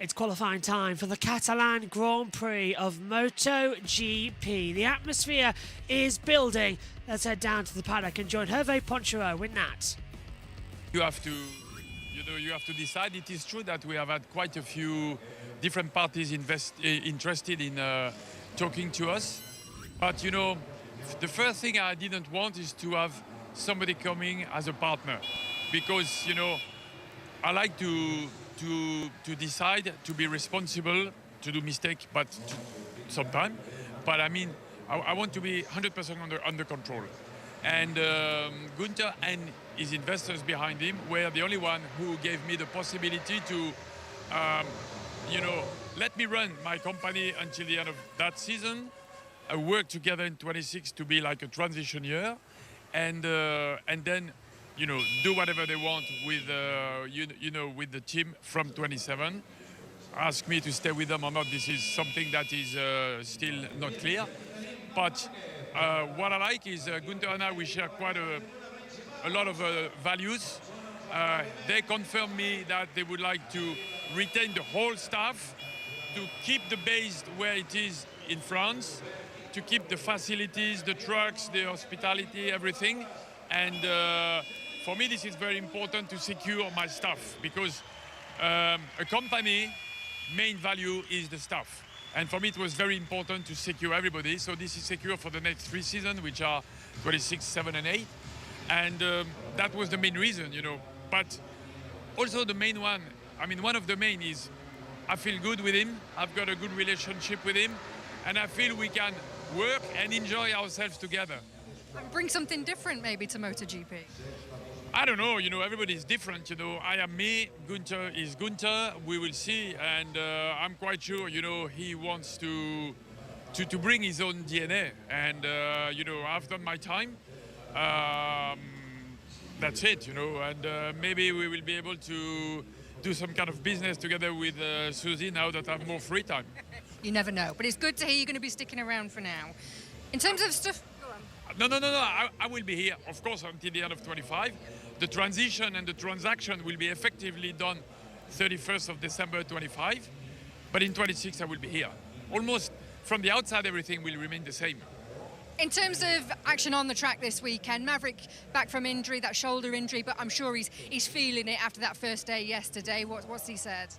It's qualifying time for the Catalan Grand Prix of MotoGP. The atmosphere is building. Let's head down to the paddock and join Herve Poncharal with Nat. You have to, you have to decide. It is true that we have had quite a few different parties interested in talking to us. But the first thing I didn't want is to have somebody coming as a partner, because I like to decide, to be responsible, to do mistake, but sometimes. But I mean, I want to be 100% under control. And Gunther and his investors behind him were the only one who gave me the possibility to, let me run my company until the end of that season. I work together in 26 to be like a transition year, and then do whatever they want with with the team from 27. Ask me to stay with them or not. This is something that is still not clear. But what I like is Gunther and I, we share quite a lot of values. They confirm me that they would like to retain the whole staff, to keep the base where it is in France, to keep the facilities, the trucks, the hospitality, everything. And for me, this is very important to secure my staff, because a company main value is the staff. And for me, it was very important to secure everybody. So this is secure for the next 3 seasons, which are 26, 7, and 8. And that was the main reason, But also the main one, one of the main is I feel good with him. I've got a good relationship with him. And I feel we can work and enjoy ourselves together. And bring something different maybe to MotoGP. I don't know, everybody is different, I am me, Gunther is Gunther, we will see, and I'm quite sure, he wants to bring his own DNA, and, I've done my time, that's it, and maybe we will be able to do some kind of business together with Susie now that I have more free time. You never know, but it's good to hear you're going to be sticking around for now. In terms of stuff... No, I will be here, of course, until the end of 25. The transition and the transaction will be effectively done 31st of December 25. But in 26, I will be here. Almost from the outside, everything will remain the same. In terms of action on the track this weekend, Maverick back from injury, that shoulder injury, but I'm sure he's feeling it after that first day yesterday. What's he said?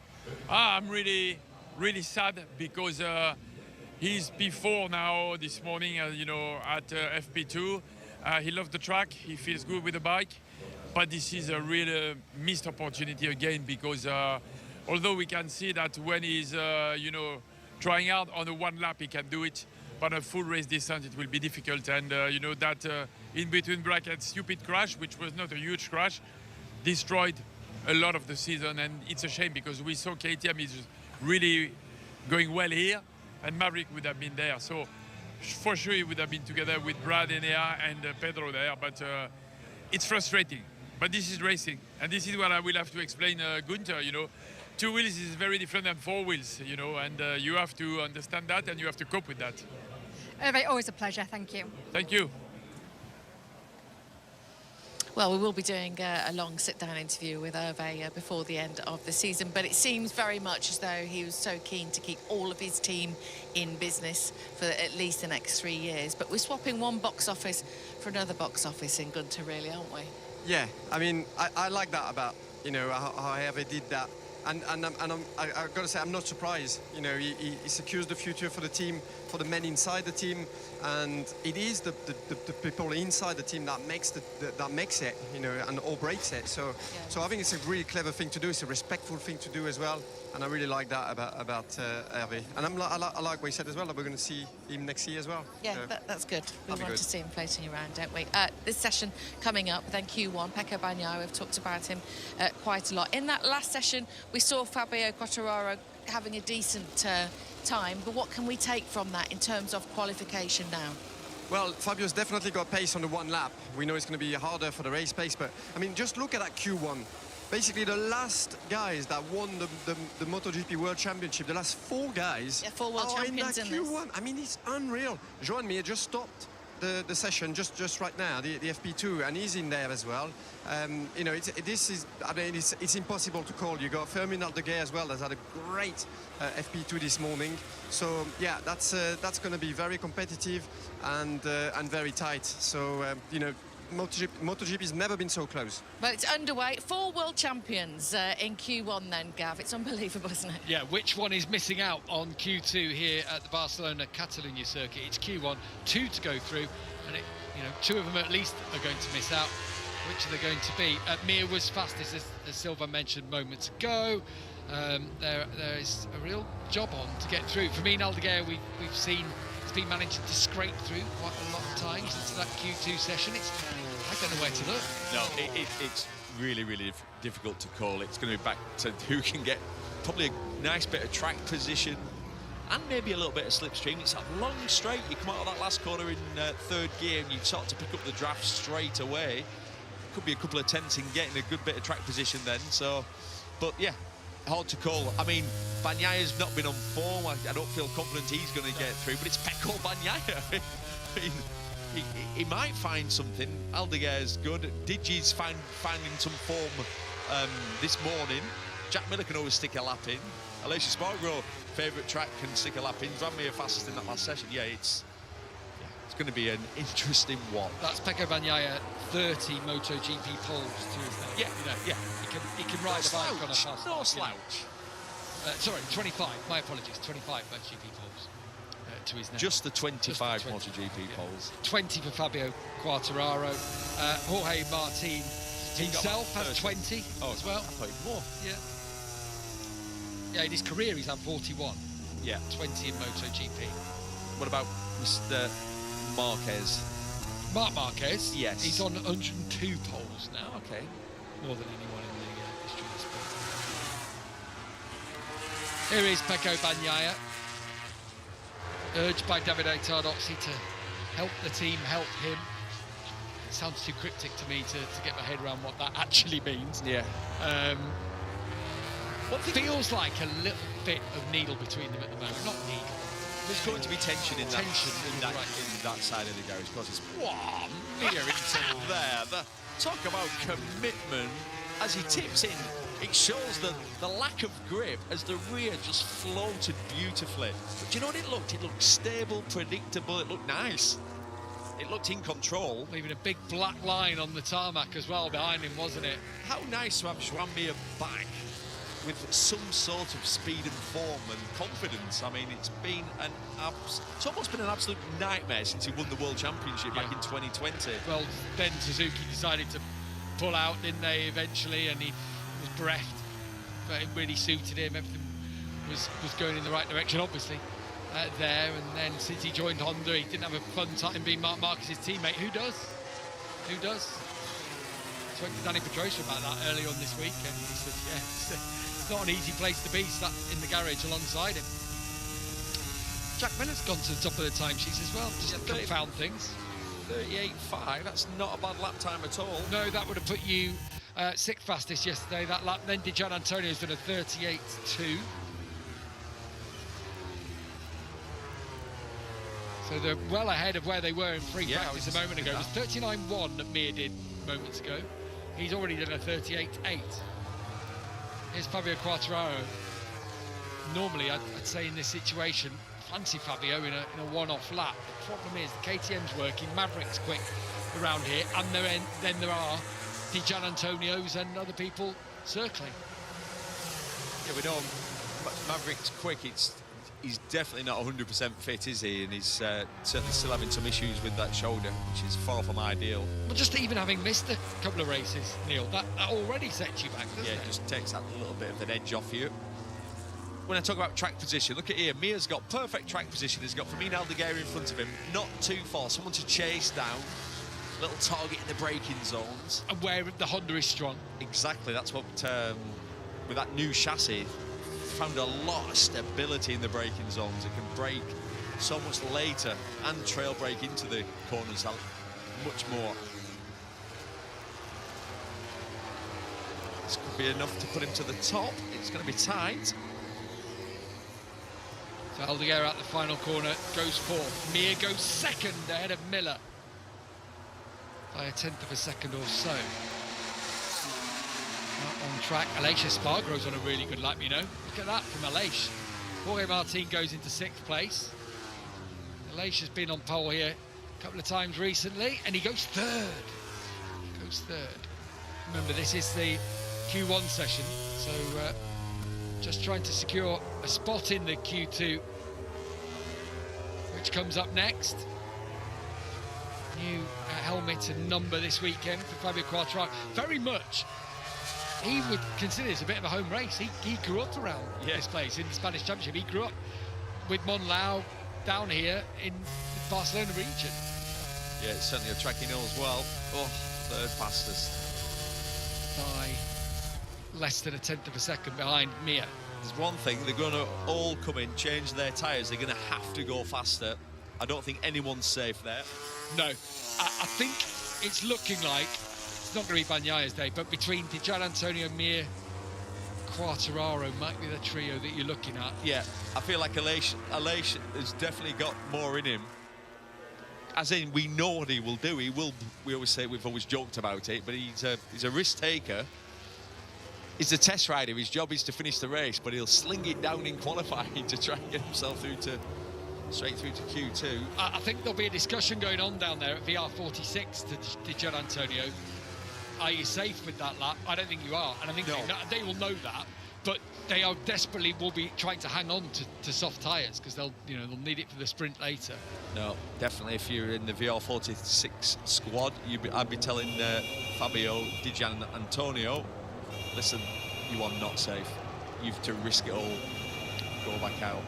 I'm really, really sad, because he's P4 now this morning, at FP2. He loved the track, he feels good with the bike, but this is a real missed opportunity again, because although we can see that when he's, trying out on a 1 lap, he can do it, but a full race distance, it will be difficult. And, that in between brackets stupid crash, which was not a huge crash, destroyed a lot of the season. And it's a shame, because we saw KTM is really going well here, and Maverick would have been there. So for sure he would have been together with Brad, Enea, and Pedro there. But it's frustrating. But this is racing. And this is what I will have to explain Gunther, 2 wheels is very different than 4 wheels, and you have to understand that, and you have to cope with that. Herve, always a pleasure. Thank you. Thank you. Well, we will be doing a long sit-down interview with Herve before the end of the season, but it seems very much as though he was so keen to keep all of his team in business for at least the next 3 years. But we're swapping one box office for another box office in Gunther, really, aren't we? Yeah, I like that about, how Herve did that. And I've got to say, I'm not surprised. He secures the future for the team, for the men inside the team, and it is the people inside the team that makes it, and or breaks it. So, yeah. So I think it's a really clever thing to do. It's a respectful thing to do as well, and I really like that about Herve. And I like what he said as well, that we're going to see him next year as well. Yeah, so that's good. We want to see him floating around, don't we? This session coming up, then Q1, Pecco Bagnaia, we've talked about him quite a lot. In that last session, we saw Herve Poncharal having a decent time, but what can we take from that in terms of qualification now? Well, Fabio's definitely got pace on the 1 lap. We know it's going to be harder for the race pace, but just look at that Q1. Basically, the last guys that won the MotoGP World Championship, the last 4 guys, 4 world champions in that Q1. It's unreal. Joan Mir just stopped the session just right now, the FP2, and he's in there as well. You know, it's impossible to call. You got Fermin Aldeguer as well, that's had a great FP2 this morning. So yeah, that's going to be very competitive and very tight. So you know, MotoGP has never been so close. Well, it's underway. 4 world champions in Q1 then, Gav. It's unbelievable, isn't it? Yeah, which one is missing out on Q2 here at the Barcelona-Catalunya circuit? It's Q1, 2 to go through, and you know, 2 of them at least are going to miss out. Which are they going to be? Mir was fastest, as Silva mentioned moments ago. There is a real job on to get through. Fermin Aldeguer, we've seen, has been managing to scrape through quite a lot of times into that Q2 session. I don't know where to look. No, it's really difficult to call. It's going to be back to who can get probably a nice bit of track position and maybe a little bit of slipstream. It's a long straight. You come out of that last corner in 3rd gear and you start to pick up the draft straight away. Could be a couple of tenths in getting a good bit of track position then. So, but yeah, hard to call. I mean, Bagnaya's not been on form. I don't feel confident he's going to get through, but it's Pecco Bagnaia. I mean, he might find something. Aldeguer's good. Digi's finding some form this morning. Jack Miller can always stick a lap in. Alessio Spargaro, favourite track, can stick a lap in. Ran me fastest in that last session. Yeah, it's going to be an interesting one. That's Pecco Bagnaia, 30 MotoGP poles to his name. Yeah, you know, yeah. He can ride the bike on a fast. No slouch. Sorry, 25. My apologies. 25 MotoGP poles to his name. Just the 25 MotoGP poles. 20 for Fabio Quartararo. Jorge Martin himself has 20 as well. I thought more. Yeah. Yeah, in his career he's had 41. Yeah. 20 in MotoGP. What about Mr. Marquez? Marc Marquez? Yes. He's on 102 poles now. Okay. More than anyone in the history of the sport. Here is Pecco Bagnaia, urged by Davide Tardozzi to help the team, help him. It sounds too cryptic to me to get my head around what that actually means. Yeah. What feels like a little bit of needle between them at the moment. Not needle. There's going to be tension in that side of the garage because it's Mir into there. Talk about commitment as he tips in. It shows the lack of grip as the rear just floated beautifully. But do you know what it looked? It looked stable, predictable. It looked nice. It looked in control. Leaving a big black line on the tarmac as well behind him, wasn't it? How nice to have Joan Mir back with some sort of speed and form and confidence. I mean, it's almost been an absolute nightmare since he won the World Championship back in 2020. Well, then Suzuki decided to pull out, didn't they, eventually, and he was bereft. But it really suited him. Everything was going in the right direction, obviously, there. And then since he joined Honda, he didn't have a fun time being Marc Marquez's teammate. Who does? Who does? I spoke to Danny Pedrosa about that earlier on this week, and he said, yeah, it's not an easy place to be, sat in the garage alongside him. Jack Miller's gone to the top of the timesheets as well, just to confound things. 38.5, that's not a bad lap time at all. No, that would have put you 6th fastest yesterday, that lap. Then Di Gianantonio's done a 38.2. So they're well ahead of where they were in free practice a moment ago. It was 39.1 that Mir did moments ago. He's already done a 38.8. Here's Fabio Quartararo. Normally, I'd say in this situation, fancy Fabio in a one-off lap. The problem is the KTM's working, Maverick's quick around here, and then there are Di Gianantonios and other people circling. Yeah, we know Maverick's quick. He's definitely not 100% fit, is he? And he's certainly still having some issues with that shoulder, which is far from ideal. Well, just even having missed a couple of races, Neil, that already sets you back, doesn't it? Yeah, it just takes that little bit of an edge off you. When I talk about track position, look at here. Mir's got perfect track position. He's got Fermin Aldeguer in front of him, not too far. Someone to chase down. Little target in the braking zones. And where the Honda is strong. Exactly. That's what, with that new chassis, found a lot of stability in the braking zones. It can brake so much later and trail brake into the corners much more. This could be enough to put him to the top. It's going to be tight. So Aldeguer at the final corner goes 4th. Mir goes 2nd ahead of Miller. by a 1/10 of a second or so. On track, Aleix Espargaro's on a really good lap, you know. Look at that from Aleix. Jorge Martin goes into 6th place. Aleix has been on pole here a couple of times recently, and he goes 3rd. Remember, this is the Q1 session, so just trying to secure a spot in the Q2, which comes up next. New helmet and number this weekend for Fabio Quartararo. Very much, he would consider this a bit of a home race. He grew up around this place in the Spanish Championship. He grew up with Monlau down here in the Barcelona region. Yeah, it's certainly a track he knows well. Oh, 3rd fastest. By less than a 1/10 of a second behind Mir. There's one thing, they're going to all come in, change their tyres. They're going to have to go faster. I don't think anyone's safe there. No, I think it's looking like it's not going to be Bagnaya's day, but between Di Gianantonio, Mir, Quartararo might be the trio that you're looking at. Yeah, I feel like Aleix has definitely got more in him. As in, we know what he will do. He will. We always say, we've always joked about it, but he's a risk taker. He's a test rider. His job is to finish the race, but he'll sling it down in qualifying to try and get himself straight through to Q2. I think there'll be a discussion going on down there at VR46 to Di Gianantonio. Are you safe with that lap? I don't think you are, and I think they will know that. But they are desperately will be trying to hang on to soft tyres because they'll need it for the sprint later. No, definitely. If you're in the VR46 squad, I'd be telling Fabio Di Gianantonio, listen, you are not safe. You've to risk it all. Go back out.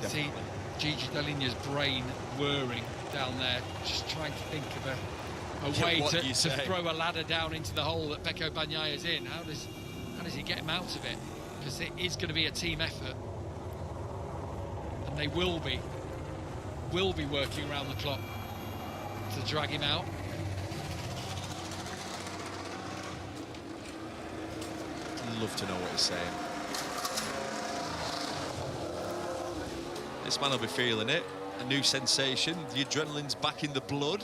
Definitely. See Gigi Dall'Igna's brain whirring down there, just trying to think of a way to throw a ladder down into the hole that Pecco Bagnaya's in. How does he get him out of it? Because it is going to be a team effort, and they will be working around the clock to drag him out. I'd love to know what he's saying. This man will be feeling it. A new sensation. The adrenaline's back in the blood.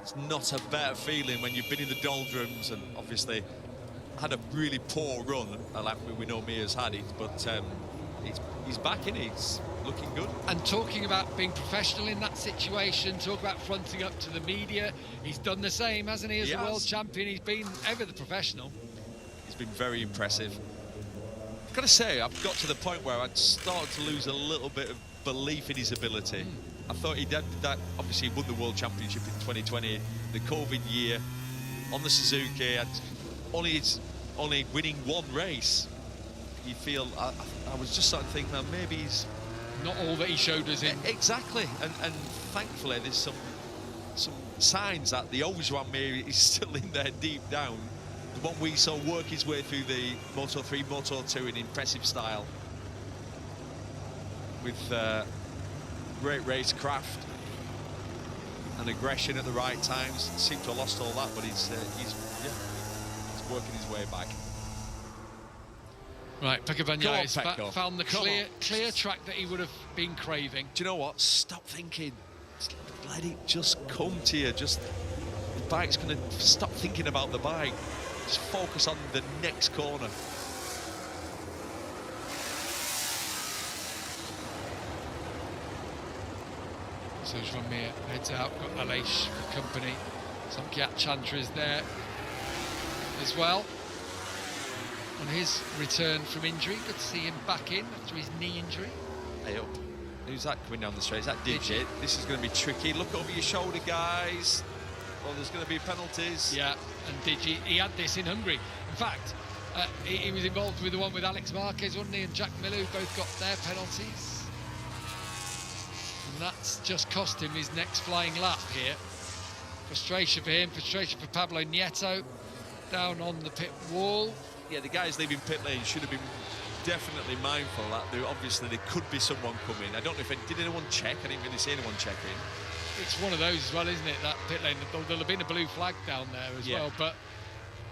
It's not a better feeling when you've been in the doldrums and obviously had a really poor run, like we know Mia's had it, but he's back in it. He's looking good. And talking about being professional in that situation, talk about fronting up to the media, he's done the same, hasn't he, as a world champion? He's been ever the professional. He's been very impressive. I've got to say, I've got to the point where I'd started to lose a little bit of belief in his ability. I thought he did that. Obviously, he won the World Championship in 2020, the COVID year, on the Suzuki. Only winning one race. You feel, I was just starting to think, man, maybe he's not all that he showed us in. Exactly, and thankfully there's some signs that the old Joan Mir is still in there deep down. The one we saw work his way through the Moto3, Moto2 in impressive style, with great racecraft and aggression at the right times. Seemed to have lost all that, but he's working his way back. Right, Pecco Bagnaia found the clear track that he would have been craving. Do you know what? Stop thinking. Just let it just come to you. Just the bike's going to stop thinking about the bike. Just focus on the next corner. So Joan Mir heads out, got Aleix for company. Samkiat Chandra is there as well on his return from injury. Good to see him back in after his knee injury. Hey up. Who's that coming down the straight? Is that Digit? This is going to be tricky. Look over your shoulder, guys. Oh, there's going to be penalties. Yeah, and Digit, he had this in Hungary. In fact, he was involved with the one with Alex Marquez, wasn't he, and Jack Miller, who both got their penalties. And that's just cost him his next flying lap here. Frustration for him, frustration for Pablo Nieto down on the pit wall. Yeah, the guys leaving pit lane should have been definitely mindful that obviously there could be someone coming. I don't know if did anyone check? I didn't really see anyone checking. It's one of those as well, isn't it? That pit lane. There'll have been a blue flag down there as well, but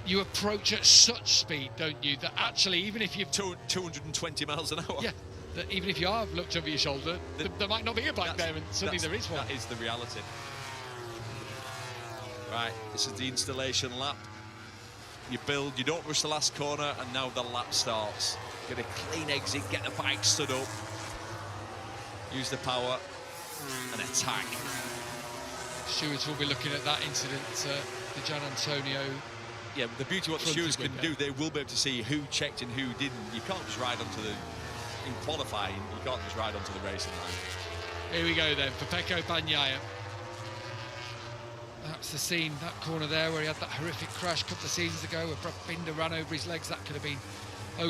you approach at such speed, don't you? That actually, even if you've 220 miles an hour. Yeah. That even if you are looked over your shoulder, there might not be a bike there, and suddenly there is one. That is the reality. Right, this is the installation lap. You build, you don't rush the last corner, and now the lap starts. Get a clean exit, get the bike stood up, use the power, and attack. Stewards will be looking at that incident, the Gian Antonio. Yeah, the beauty of what the stewards can do, they will be able to see who checked and who didn't. You can't just ride onto the, in qualifying, you can't just ride onto the racing line. Here we go then for Pecco Bagnaia. That's the scene, that corner there where he had that horrific crash a couple of seasons ago where Brad Binder ran over his legs. That could have been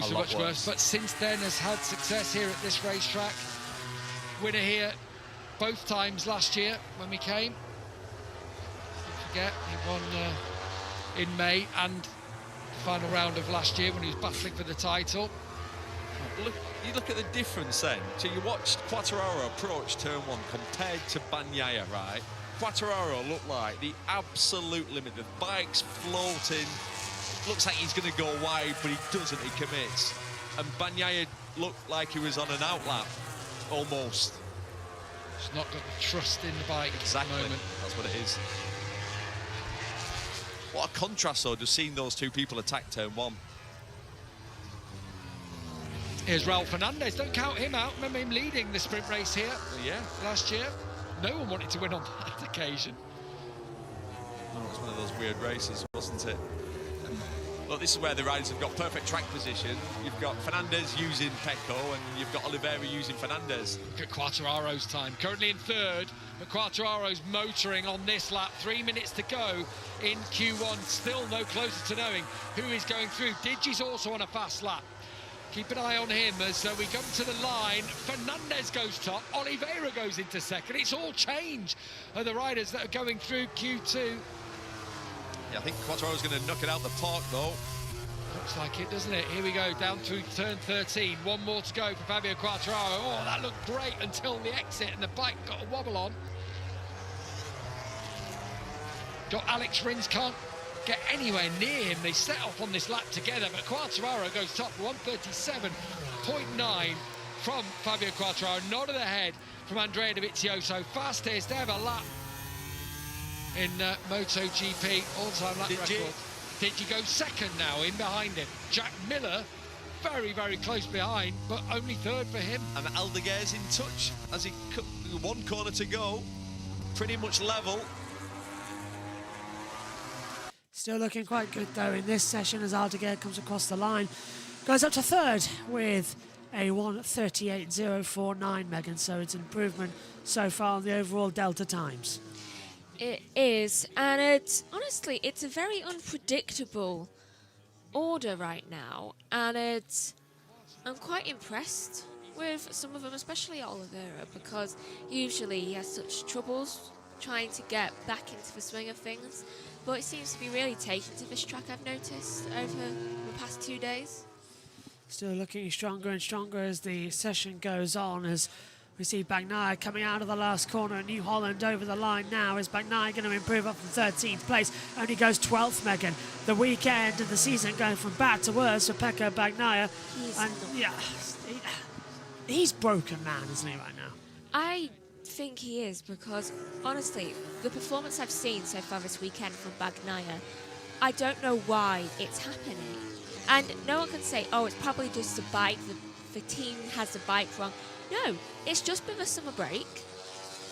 so much worse. But since then has had success here at this racetrack. Winner here both times last year when we came. Don't forget, he won in May and the final round of last year when he was battling for the title. Look, you look at the difference then. So you watched Quartararo approach turn 1 compared to Bagnaia, right? Quartararo looked like the absolute limit. The bike's floating. Looks like he's going to go wide, but he doesn't. He commits. And Bagnaia looked like he was on an outlap, almost. He's not got the trust in the bike exactly. At the moment. That's what it is. What a contrast, though, just seeing those two people attack turn 1. Here's Raul Fernandez. Don't count him out. Remember him leading the sprint race here last year. No one wanted to win on that occasion. Oh, it was one of those weird races, wasn't it? Look, this is where the riders have got perfect track position. You've got Fernandez using Pecco, and you've got Oliveira using Fernandez. Look at Quartararo's time. Currently in third, but Quartararo's motoring on this lap. 3 minutes to go in Q1. Still no closer to knowing who is going through. Digi's also on a fast lap. Keep an eye on him as we come to the line. Fernandez goes top, Oliveira goes into second. It's all change of the riders that are going through Q2. Yeah, I think Quartararo's going to knock it out the park, though. Looks like it, doesn't it? Here we go, down through turn 13. One more to go for Fabio Quartararo. Oh, that looked great until the exit and the bike got a wobble on. Got Alex Rins, can't get anywhere near him. They set off on this lap together, but Quartararo goes top, 137.9 from Fabio Quartararo. Nod of the head from Andrea Dovizioso. Fastest ever lap in MotoGP, all-time lap record. Digi goes second now, in behind him. Jack Miller, very, very close behind, but only third for him. And Aldeguer's in touch as he cut one corner to go. Pretty much level. Still looking quite good though in this session as Aldeguer comes across the line. Goes up to third with a 1:38.049, Megan, so it's improvement so far on the overall Delta times. It is, and it's honestly, it's a very unpredictable order right now, and I'm quite impressed with some of them, especially Oliveira, because usually he has such troubles trying to get back into the swing of things, but it seems to be really taken to this track, I've noticed, over the past 2 days. Still looking stronger and stronger as the session goes on, as we see Bagnaia coming out of the last corner at New Holland over the line now. Is Bagnaia going to improve up from 13th place? Only goes 12th, Megan. The weekend of the season going from bad to worse for Pecco Bagnaia. He's broken man, isn't he, right now? I think he is, because honestly, the performance I've seen so far this weekend from Bagnaia, I don't know why it's happening. And no one can say, oh, it's probably just the bike, the team has the bike wrong. No, it's just been a summer break.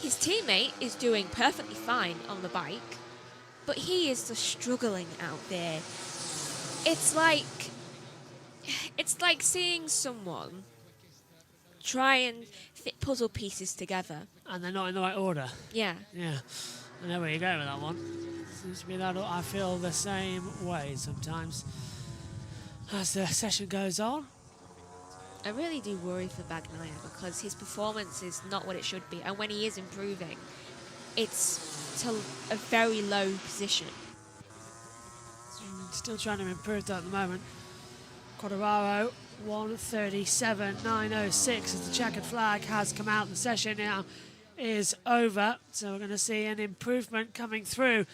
His teammate is doing perfectly fine on the bike, but he is just struggling out there. It's like seeing someone try and fit puzzle pieces together. And they're not in the right order. Yeah. Yeah. I know where you're going with that one. Seems to be that I feel the same way sometimes as the session goes on. I really do worry for Bagnaia because his performance is not what it should be, and when he is improving, it's to a very low position. Still trying to improve that at the moment. Quartararo, 1:37.906 as the checkered flag has come out. The session now is over, so we're going to see an improvement coming through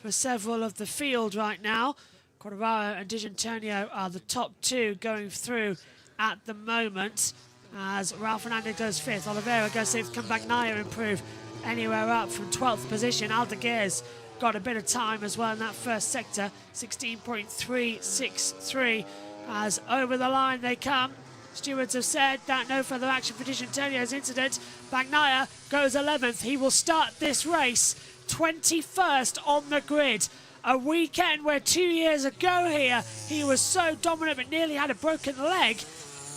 for several of the field right now. Quartararo and Di Giannantonio are the top two going through at the moment, as Raul Fernandez goes fifth. Oliveira goes sixth. Can Bagnaia improve anywhere up from 12th position? Aldeguer's got a bit of time as well in that first sector. 16.363 as over the line they come. Stewards have said that no further action for Di Antonio's incident. Bagnaia goes 11th. He will start this race 21st on the grid. A weekend where 2 years ago here he was so dominant but nearly had a broken leg.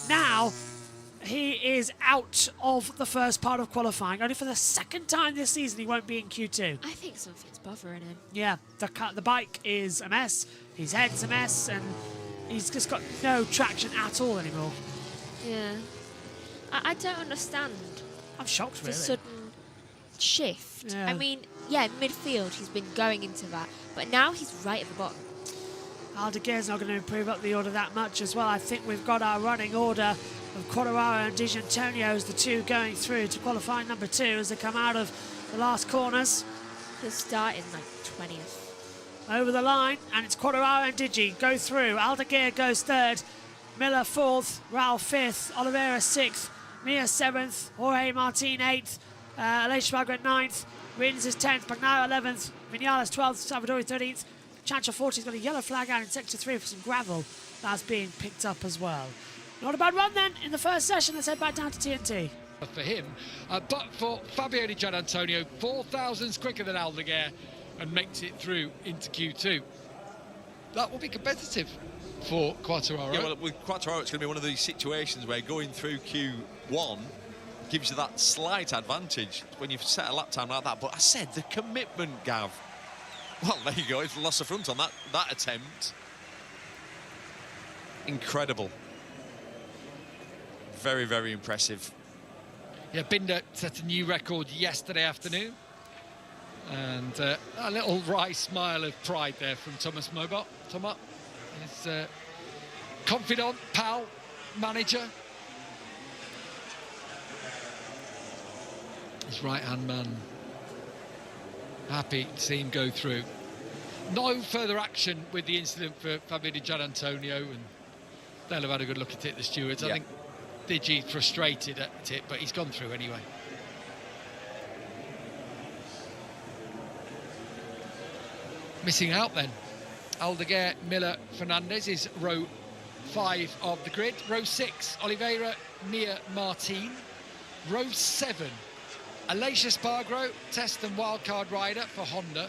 Now he is out of the first part of qualifying. Only for the second time this season he won't be in Q2. I think something's bothering him. Yeah, the bike is a mess. His head's a mess, and he's just got no traction at all anymore. Yeah. I don't understand I'm shocked, the really. sudden shift. Yeah. I mean, yeah, midfield he's been going into that, but now he's right at the bottom. Aldeguer's not going to improve up the order that much as well. I think we've got our running order of Quartararo and Di Antonio as the two going through to qualifying number 2 as they come out of the last corners. He'll start in like 20th. Over the line, and it's Quartararo and Digi go through. Aldeguer goes 3rd, Miller 4th, Raul 5th, Oliveira 6th, Mir 7th, Jorge Martin 8th, Aleix Spargo 9th, Rins is 10th, Bagnaia 11th, Vinales 12th, Salvadori 13th. Chancha 40's got a yellow flag out in sector 3 for some gravel that's being picked up as well. Not a bad run then in the first session. Let's head back down to TNT. For him, but for Fabio Di Gianantonio, 4 thousandths quicker than Aldeguer and makes it through into Q2. That will be competitive for Quartararo. Yeah, well, with Quartararo, it's going to be one of these situations where going through Q1 gives you that slight advantage when you've set a lap time like that. But I said the commitment, Gav. Well, there you go. He's lost the front on that attempt. Incredible. Very, very impressive. Yeah, Binder set a new record yesterday afternoon. And a little wry smile of pride there from Thomas Mobot. Thomas, his confidant, pal, manager. His right-hand man. Happy to see him go through. No further action with the incident for Fabio Di Gianantonio, and they'll have had a good look at it, the stewards. Yeah. I think Digi frustrated at it, but he's gone through anyway. Missing out then. Aldeguer, Miller, Fernandez is row 5 of the grid. Row 6, Oliveira, Mir, Martin. Row 7, Aleix Spargo, test and wildcard rider for Honda.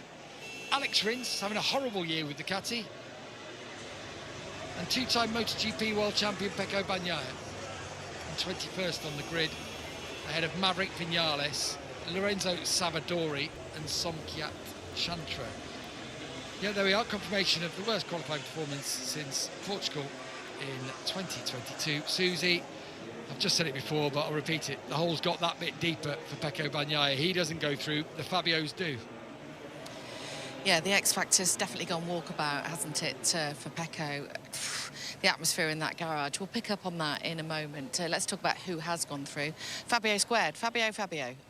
Alex Rins having a horrible year with Ducati. And 2-time MotoGP world champion Pecco Bagnaia. And 21st on the grid, ahead of Maverick Vinales, Lorenzo Savadori and Somkiat Chantra. Yeah, there we are, confirmation of the worst qualifying performance since Portugal in 2022. Susie, I've just said it before, but I'll repeat it. The hole's got that bit deeper for Pecco Bagnaia. He doesn't go through, the Fabios do. Yeah, the X Factor's definitely gone walkabout, hasn't it, for Pecco? The atmosphere in that garage. We'll pick up on that in a moment. Let's talk about who has gone through. Fabio squared. Fabio.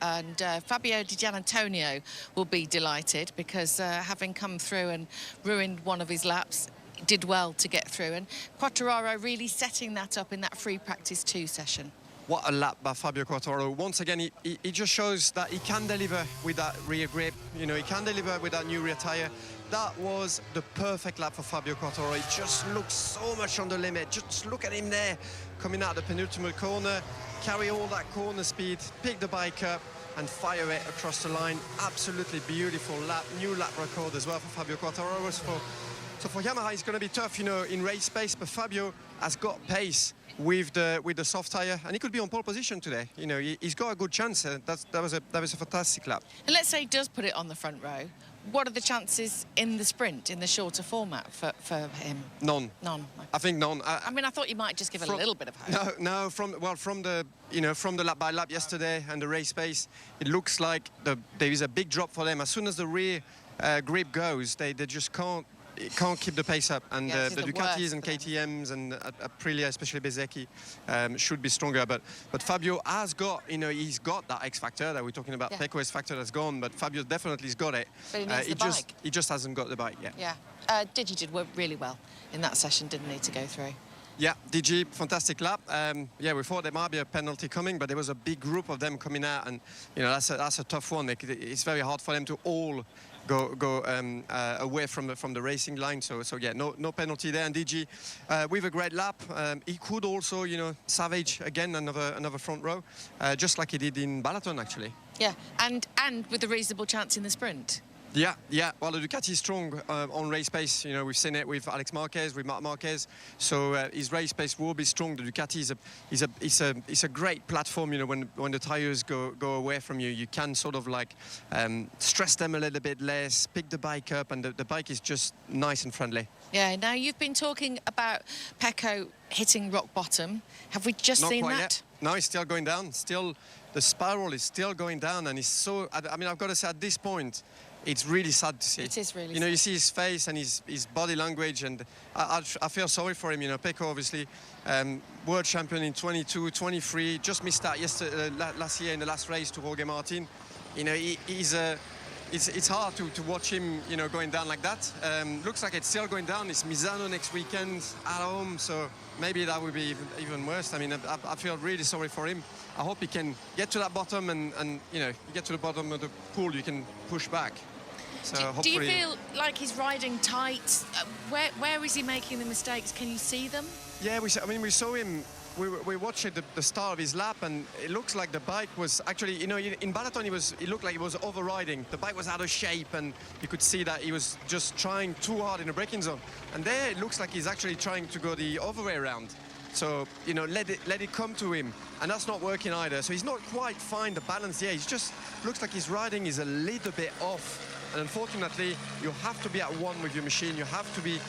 And Fabio Di Gianantonio will be delighted because having come through and ruined one of his laps, did well to get through. And Quartararo really setting that up in that free practice 2 session. What a lap by Fabio Quartararo. Once again, he just shows that he can deliver with that rear grip. You know, he can deliver with that new rear tyre. That was the perfect lap for Fabio Quartararo. He just looks so much on the limit. Just look at him there, coming out the penultimate corner, carry all that corner speed, pick the bike up and fire it across the line. Absolutely beautiful lap, new lap record as well for Fabio Quartararo. So for Yamaha, it's going to be tough, you know, in race pace, but Fabio has got pace with the soft tyre, and he could be on pole position today. You know, he's got a good chance. That was a fantastic lap. And let's say he does put it on the front row. What are the chances in the sprint, in the shorter format for him? None. None. I think none. I mean, I thought you might just give a little bit of hope. No. From the lap by lap yesterday and the race pace, it looks like there is a big drop for them. As soon as the rear grip goes, they just can't keep the pace up, and yeah, the Ducatis and KTMs and Aprilia, especially Bezzecchi, should be stronger. But Fabio has got, you know, he's got that X factor that we're talking about. Yeah. Pecco's factor that's gone, but Fabio definitely has got it. But he needs the bike. He just hasn't got the bike yet. Yeah. Digi did work really well in that session, didn't he, to go through? Yeah, Digi, fantastic lap. Yeah, we thought there might be a penalty coming, but there was a big group of them coming out, and you know that's a tough one. It's very hard for them to all go away from the racing line. So yeah, no penalty there. And DG with a great lap. He could also, salvage again another front row, just like he did in Balaton actually. Yeah, and with a reasonable chance in the sprint. Yeah. Well, the Ducati is strong on race pace. We've seen it with Alex Marquez, with Marc Marquez. So his race pace will be strong. The Ducati is a great platform. When the tires go away from you, you can sort of like stress them a little bit less, pick the bike up, and the bike is just nice and friendly. Yeah. Now you've been talking about Pecco hitting rock bottom. Have we just seen that? Yet. No, he's still going down. Still, the spiral is still going down, and he's so. I mean, I've got to say, at this point, it's really sad to see. It is really sad. You see his face and his body language, and I feel sorry for him. Pecco, obviously, world champion in 22, 23, just missed out last year in the last race to Jorge Martin. It's hard to watch him, going down like that. Looks like it's still going down. It's Misano next weekend at home, so maybe that would be even worse. I mean, I feel really sorry for him. I hope he can get to that bottom, and you get to the bottom of the pool, you can push back. So do you feel like he's riding tight? Where is he making the mistakes? Can you see them? Yeah, we saw him. We watched the start of his lap, and it looks like the bike was actually, in Balaton, it looked like he was overriding. The bike was out of shape, and you could see that he was just trying too hard in the braking zone. And there, it looks like he's actually trying to go the other way around. So, let it come to him, and that's not working either. So he's not quite find the balance. Yeah, he just looks like his riding is a little bit off. And unfortunately, you have to be at one with your machine. You have to be,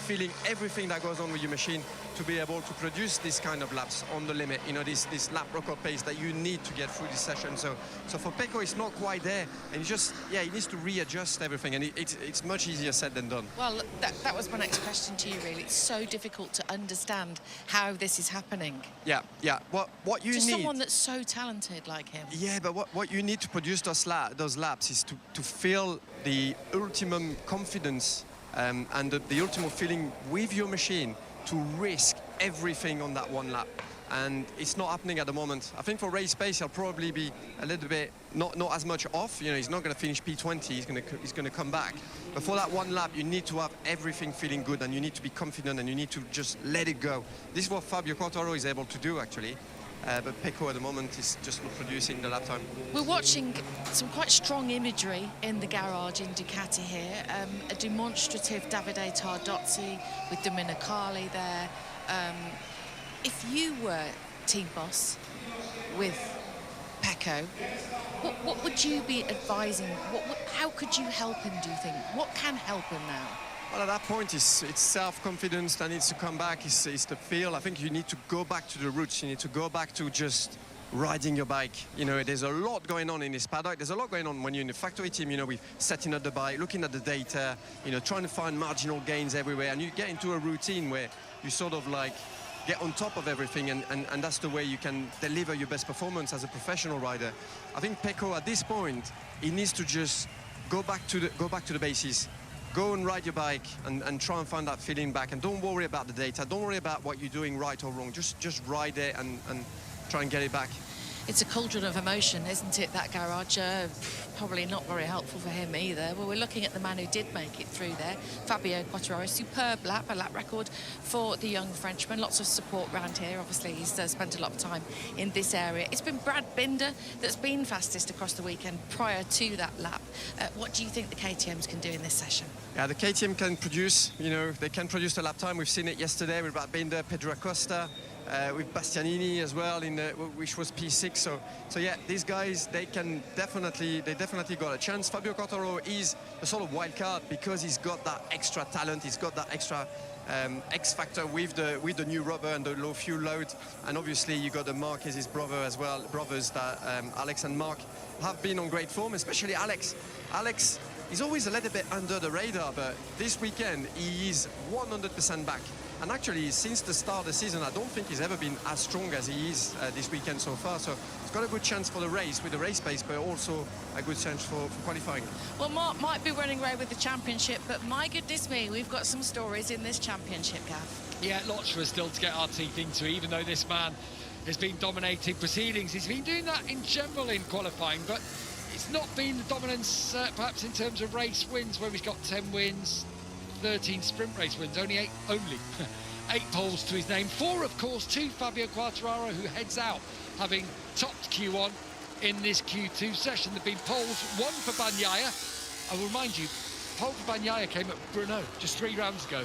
feeling everything that goes on with your machine to be able to produce this kind of laps on the limit. This lap record pace that you need to get through this session. So for Pecco, it's not quite there, and he needs to readjust everything, and it's much easier said than done. Well, that was my next question to you. Really, it's so difficult to understand how this is happening. Yeah. What you need? Just someone that's so talented like him. Yeah, but what you need to produce those laps is to feel the ultimate confidence and the ultimate feeling with your machine to risk everything on that one lap. And it's not happening at the moment. I think for race pace, he'll probably be a little bit not as much off. He's not going to finish P20. He's going to come back. But for that one lap, you need to have everything feeling good, and you need to be confident, and you need to just let it go. This is what Fabio Quartararo is able to do, actually. But Pecco at the moment is just not producing the lap time. We're watching some quite strong imagery in the garage in Ducati here. A demonstrative Davide Tardozzi with Domenicali there. If you were team boss with Pecco, what would you be advising? How could you help him, do you think? What can help him now? Well, at that point, it's self-confidence that needs to come back. It's the feel. I think you need to go back to the roots. You need to go back to just riding your bike. There's a lot going on in this paddock. There's a lot going on when you're in the factory team, with setting up the bike, looking at the data, trying to find marginal gains everywhere. And you get into a routine where you sort of like get on top of everything, and that's the way you can deliver your best performance as a professional rider. I think Pecco, at this point, he needs to just go back to the bases. Go and ride your bike and try and find that feeling back, and don't worry about the data. Don't worry about what you're doing right or wrong. Just ride it and try and get it back. It's a cauldron of emotion, isn't it, that garage? Probably not very helpful for him either. Well, we're looking at the man who did make it through there, Fabio Quartararo. Superb lap, a lap record for the young Frenchman. Lots of support around here. Obviously, he's spent a lot of time in this area. It's been Brad Binder that's been fastest across the weekend prior to that lap. What do you think the KTMs can do in this session? Yeah, the KTM can produce, they can produce the lap time. We've seen it yesterday with Brad Binder, Pedro Acosta. With Bastianini as well, which was P6. So yeah, these guys, they definitely got a chance. Fabio Quartararo is a sort of wild card because he's got that extra talent. He's got that extra X factor with the new rubber and the low fuel load. And obviously you got the Marquez's brothers that Alex and Mark have been on great form, especially Alex. Alex is always a little bit under the radar, but this weekend he is 100% back. And actually, since the start of the season, I don't think he's ever been as strong as he is this weekend so far. So he's got a good chance for the race with the race pace, but also a good chance for qualifying. Well, Mark might be running away with the championship, but my goodness me, we've got some stories in this championship, Gav. Yeah, lots for us still to get our teeth into, even though this man has been dominating proceedings. He's been doing that in general in qualifying, but it's not been the dominance, perhaps in terms of race wins, where he's got 10 wins, 13 sprint race wins, only 8 poles to his name. 4, of course, to Fabio Quartararo, who heads out, having topped Q1 in this Q2 session. There have been poles, 1 for Bagnaia. I will remind you, pole for Bagnaia came at Brno just 3 rounds ago,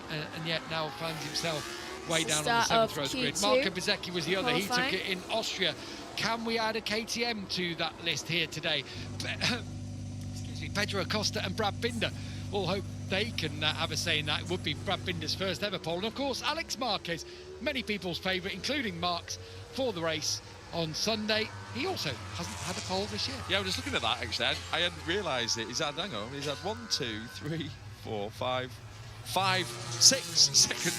and yet now finds himself way down on the 7th row grid. Marco Bezzecchi was the other. He took it in Austria. Can we add a KTM to that list here today? Excuse me, Pedro Acosta and Brad Binder. All hope they can have a say in that. It would be Brad Binder's first ever pole. And of course, Alex Marquez, many people's favourite, including Mark's, for the race on Sunday. He also hasn't had a pole this year. Yeah, I was just looking at that actually. I hadn't realised it. He's had 1, 2, 3, 4, 5, 6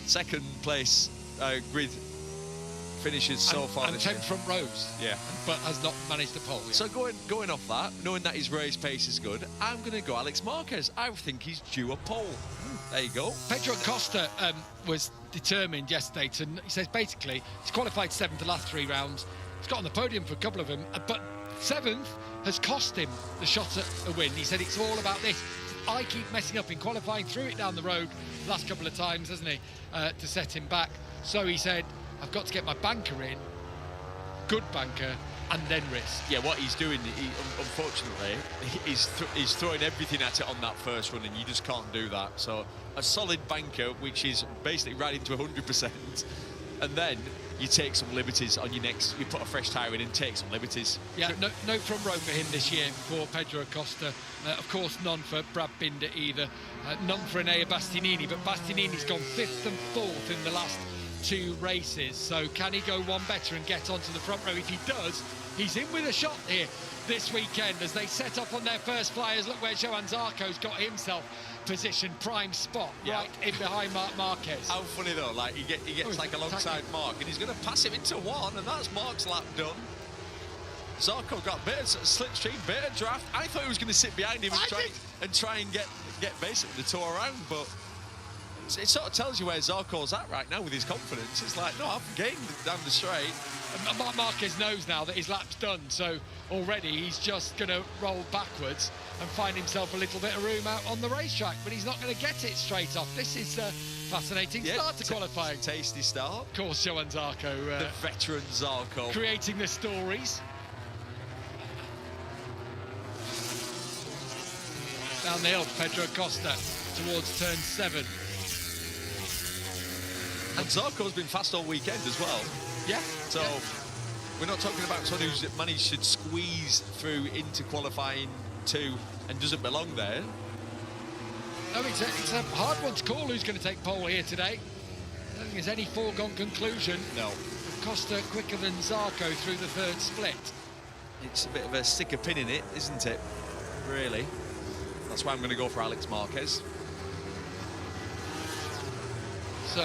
second place grid finishes so far and this 10 year. front rows. Yeah, but has not managed to pole yet. So going off that, knowing that his race pace is good, I'm going to go Alex Marquez. I think he's due a pole. There you go. Pedro Acosta was determined yesterday to. He says basically he's qualified 7th the last 3 rounds. He's got on the podium for a couple of them, but 7th has cost him the shot at a win. He said it's all about this. I keep messing up in qualifying, threw it down the road the last couple of times, hasn't he, to set him back. So he said, I've got to get my banker in, good banker, and then risk. Yeah, what he's doing, unfortunately, he's throwing everything at it on that first run, and you just can't do that. So a solid banker, which is basically right into 100%, and then you take some liberties on your next. You put a fresh tyre in and take some liberties. Yeah, no front row for him this year for Pedro Acosta. Of course, none for Brad Binder either. None for Enea Bastianini, but Bastianini's gone 5th and 4th in the last 2 races. So can he go one better and get onto the front row? If he does, he's in with a shot here this weekend as they set up on their first flyers. Look where Johan Zarco's got himself positioned, prime spot, right in behind Marc Marquez. How funny though, like he gets like alongside Marc, and he's going to pass him into 1, and that's Marc's lap done. Zarco got a bit of slipstream, bit of draft. I thought he was going to sit behind him and try and get basically the tour around, but it sort of tells you where Zarco's at right now with his confidence. It's like, no, I've gained down the straight. And Marc Marquez knows now that his lap's done, so already he's just going to roll backwards and find himself a little bit of room out on the racetrack, but he's not going to get it straight off. This is a fascinating start to qualifying. Tasty start. Of course, Johan Zarco. The veteran Zarco. Creating the stories. Down the hill, Pedro Acosta towards turn 7. And Zarco's been fast all weekend as well. Yeah. So we're not talking about someone who's managed to squeeze through into qualifying 2 and doesn't belong there. No, it's a hard one to call who's going to take pole here today. I don't think there's any foregone conclusion. No. Costa quicker than Zarco through the 3rd split. It's a bit of a sticker pin in it, isn't it? Really. That's why I'm going to go for Alex Marquez. So,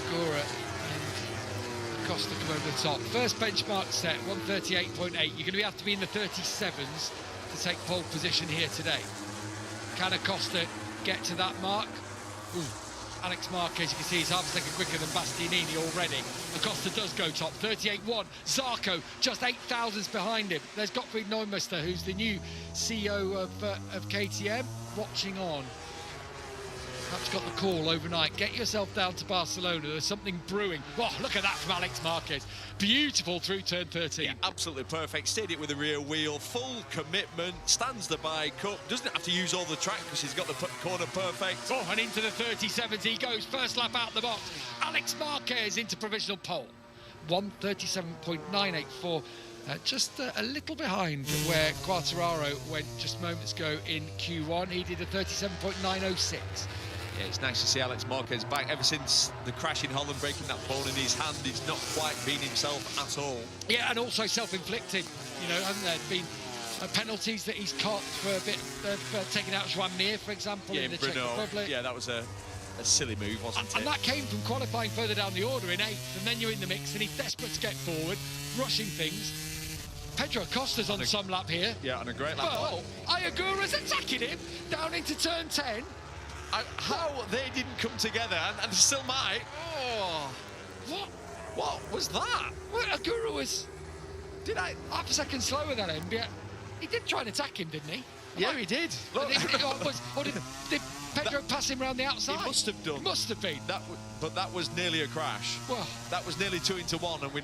Agora and Costa come over the top. First benchmark set, 138.8. You're going to have to be in the 37s to take pole position here today. Can Acosta get to that mark? Ooh. Alex Marquez, you can see, he's half a second quicker than Bastianini already. Acosta does go top, 38.1. Zarco just 8 thousandths behind him. There's Gottfried Neumeister, who's the new CEO of KTM, watching on. Perhaps got the call overnight. Get yourself down to Barcelona. There's something brewing. Oh, look at that from Alex Marquez. Beautiful through turn 13. Yeah, absolutely perfect. Stayed it with the rear wheel. Full commitment. Stands the bike up. Doesn't have to use all the track because he's got the corner perfect. Oh, and into the 37s he goes. First lap out the box. Alex Marquez into provisional pole. 137.984. Just a little behind where Quartararo went just moments ago in Q1. He did a 37.906. Yeah, it's nice to see Alex Marquez back. Ever since the crash in Holland, breaking that bone in his hand, he's not quite been himself at all. Yeah, and also self-inflicted. You know, haven't there been penalties that he's caught for a bit of taking out Joan Mir, for example, in the Czech Republic. Yeah, that was a silly move, wasn't it? And that came from qualifying further down the order in 8th, and then you're in the mix, and he's desperate to get forward, rushing things. Pedro Acosta's on some lap here. Yeah, on a great lap. Oh, Ayagura's attacking him down into turn 10. How they didn't come together, and still might. Oh, what was that? Well, Agura was Did I? Half a second slower than him. Yeah. He did try and attack him, didn't he? Yeah, he did. Look. Or did Pedro pass him around the outside? He must have done. It must have been. But that was nearly a crash. Well, that was nearly 2 into 1, and we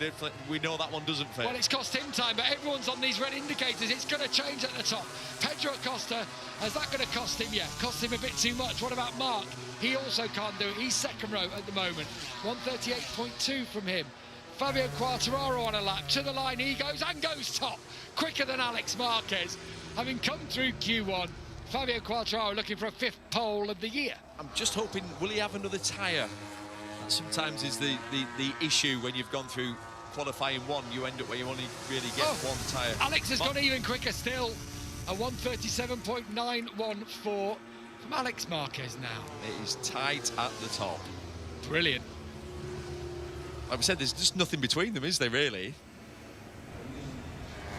know that one doesn't fit. Well, it's cost him time, but everyone's on these red indicators. It's going to change at the top. Pedro Acosta, is that going to cost him? Yeah, cost him a bit too much. What about Mark? He also can't do it. He's second row at the moment. 138.2 from him. Fabio Quartararo on a lap. To the line he goes and goes top. Quicker than Alex Marquez. Having come through Q1, Fabio Quartararo looking for a 5th pole of the year. I'm just hoping, will he have another tyre? That sometimes is the issue when you've gone through qualifying 1, you end up where you only really get 1 tyre. Alex has gone even quicker still. A 137.914 from Alex Marquez now. It is tight at the top. Brilliant. Like I said, there's just nothing between them, is there, really?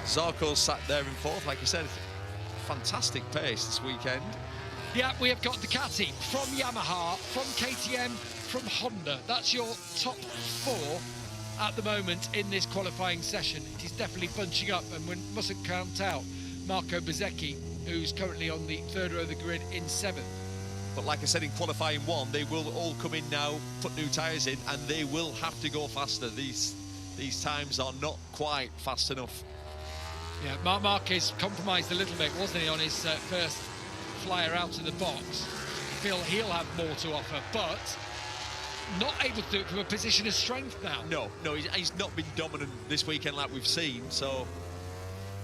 Zarco sat there in 4th, like I said. Fantastic pace this weekend. Yeah, we have got Ducati from Yamaha, from KTM, from Honda. That's your top 4 at the moment in this qualifying session. It is definitely bunching up, and we mustn't count out Marco Bezzecchi, who's currently on the 3rd row of the grid in 7th. But like I said, in qualifying 1, they will all come in now, put new tyres in, and they will have to go faster. These times are not quite fast enough. Yeah, Marc Marquez compromised a little bit, wasn't he, on his first flyer out of the box. I feel he'll have more to offer, but not able to do it from a position of strength now. No, he's not been dominant this weekend like we've seen, so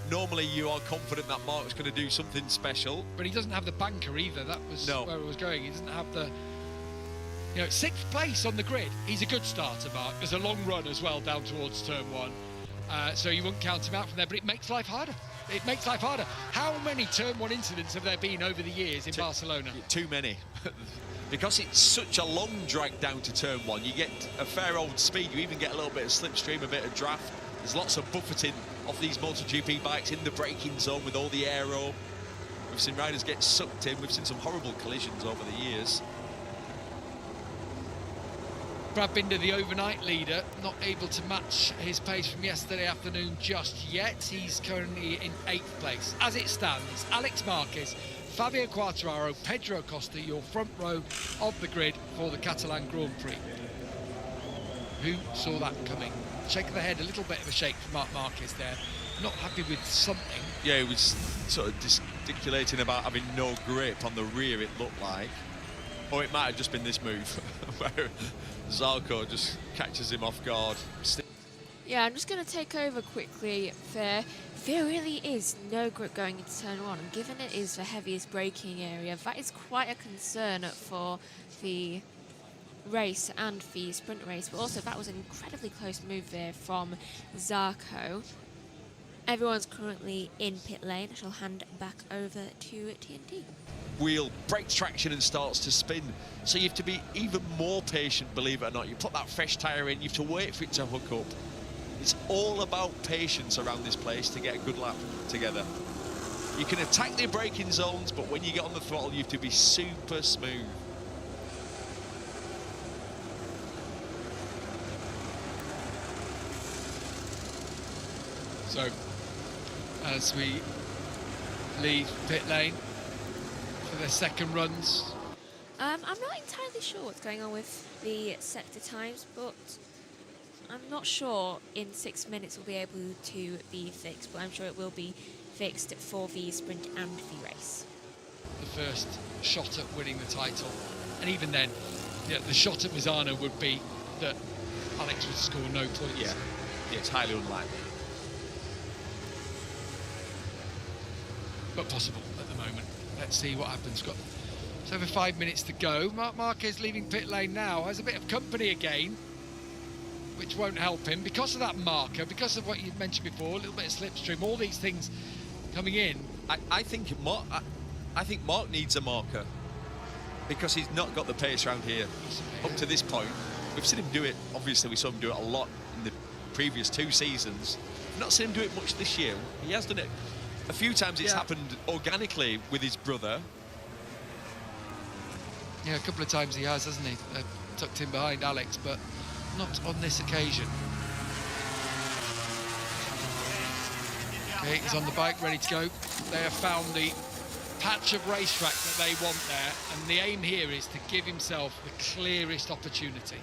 normally you are confident that Mark's going to do something special. But he doesn't have the banker either. That was where it was going. He doesn't have the... 6th place on the grid. He's a good starter, Mark. There's a long run as well down towards turn 1. So you wouldn't count him out from there, but it makes life harder. It makes life harder. How many turn 1 incidents have there been over the years in Barcelona? Too many. Because it's such a long drag down to turn 1, you get a fair old speed. You even get a little bit of slipstream, a bit of draft. There's lots of buffeting off these MotoGP bikes in the braking zone with all the aero. We've seen riders get sucked in. We've seen some horrible collisions over the years. Brad Binder, the overnight leader, not able to match his pace from yesterday afternoon just yet. He's currently in 8th place. As it stands, Alex Marquez, Fabio Quartararo, Pedro Acosta, your front row of the grid for the Catalan Grand Prix. Who saw that coming? Shake of the head, a little bit of a shake from Marc Marquez there. Not happy with something. Yeah, he was sort of gesticulating about having no grip on the rear, it looked like. Or it might have just been this move, where Zarco just catches him off guard. Yeah, I'm just going to take over quickly. There really is no grip going into turn 1, and given it is the heaviest braking area, that is quite a concern for the race and the sprint race, but also that was an incredibly close move there from Zarco. Everyone's currently in pit lane. I shall hand back over to TNT. Wheel breaks traction and starts to spin, so you have to be even more patient, believe it or not. You put that fresh tyre in, you have to wait for it to hook up. It's all about patience around this place to get a good lap together. You can attack the braking zones, but when you get on the throttle, you have to be super smooth. So, as we leave pit lane for the second runs. I'm not entirely sure what's going on with the sector times, but I'm not sure in 6 minutes we'll be able to be fixed, but I'm sure it will be fixed for the sprint and the race. The first shot at winning the title, and even then, yeah, the shot at Misano would be that Alex would score no points. Yeah, it's highly unlikely. But possible at the moment. Let's see what happens. Got just over 5 minutes to go. Marc Marquez leaving pit lane now. Has a bit of company again, which won't help him because of that marker, because of what you mentioned before, a little bit of slipstream, all these things coming in. I think Mark needs a marker because he's not got the pace around here up to this point. We've seen him do it. Obviously, we saw him do it a lot in the previous 2 seasons. We've not seen him do it much this year. He has done it a few times. It's happened organically with his brother. Yeah, a couple of times he has, hasn't he? Tucked in behind Alex, but not on this occasion. Okay, he's on the bike, ready to go. They have found the patch of racetrack that they want there, and the aim here is to give himself the clearest opportunity.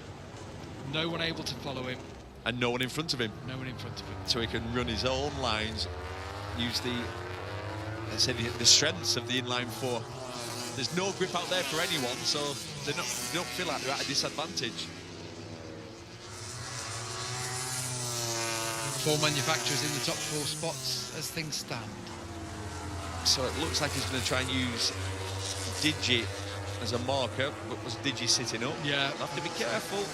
No one able to follow him. And no one in front of him. No one in front of him. So he can run his own lines, use the strengths of the inline four. There's no grip out there for anyone, so they don't feel like they're at a disadvantage. 4 manufacturers in the top 4 spots as things stand. So it looks like he's going to try and use Digi as a marker, but was Digi sitting up? Yeah. Have to be careful.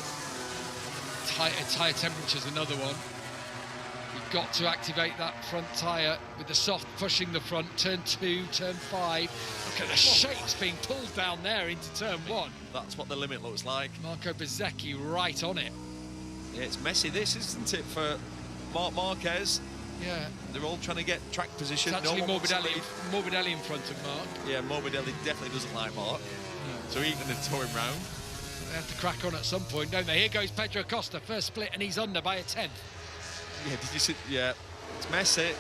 Tyre temperature's another one. You've got to activate that front tyre with the soft pushing the front. Turn 2, turn 5. Look at the shapes being pulled down there into turn 1. That's what the limit looks like. Marco Bezzecchi right on it. Yeah, it's messy this, isn't it, for Marc Marquez? Yeah. They're all trying to get track position. It's actually no one wants to lead. Morbidelli in front of Marc. Yeah, Morbidelli definitely doesn't like Marc. No. So he's going to tow him round. They have to crack on at some point, don't they? Here goes Pedro Acosta, first split, and he's under by a 10th. Yeah, did you see? Yeah, it's messy.